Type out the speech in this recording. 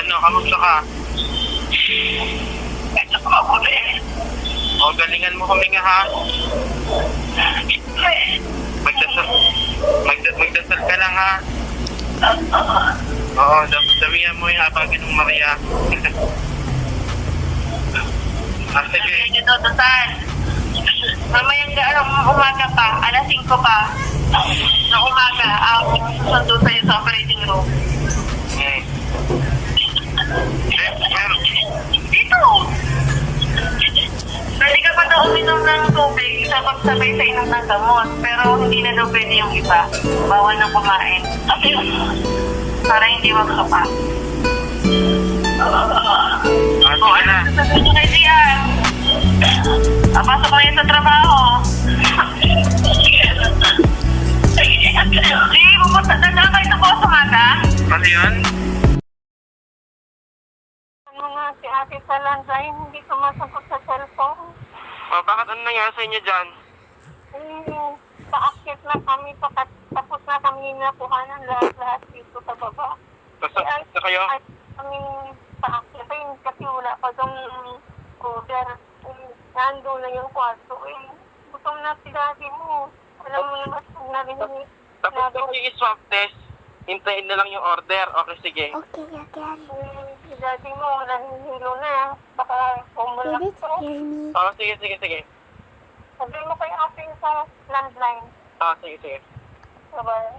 Ano, kamusta ka? Ito ko ako eh. O, galingan mo huminga ha. Magdasal ka lang ha. Oo, damihan mo yung habagin ng Maria. Sige. Sige, Dodosan. Mamayang umaga pa, alas 5 pa. Na umaga, ako susundo sa'yo sa operating room. Dito! Pwede ka pa daw uminom ng tubig sa pagsabay sa inom ng gamot. Pero hindi na daw pwede yung iba. Bawal na kumain. Para hindi magkapa. Sige na. Sabi nyo kay Dian. Pasok na yun sa trabaho. Sige, pupunta na lang kayo sa bukas umaga. Ano yun? Ano nga si ate sa landline, hindi sumasagot sa cellphone. O, bakit ano nangyari sa inyo dyan? Paakit na kami, tapos na kami nakuhanan lahat dito sa baba. Basta kayo? Ay, kami paakit kasi wala pa dong order. Nandun na yung kwarto. Gutom na si daddy mo. Alam mo naman kung narinig. Tapos kung i-swab test, hintayin na lang yung order. Okay, sige. Okay, again. Si daddy mo, nahihilo na. Baka Will umulak it to. hear me? Oo, sige. Sabi mo kay ate sa landline. Oo, sige. Bye-bye.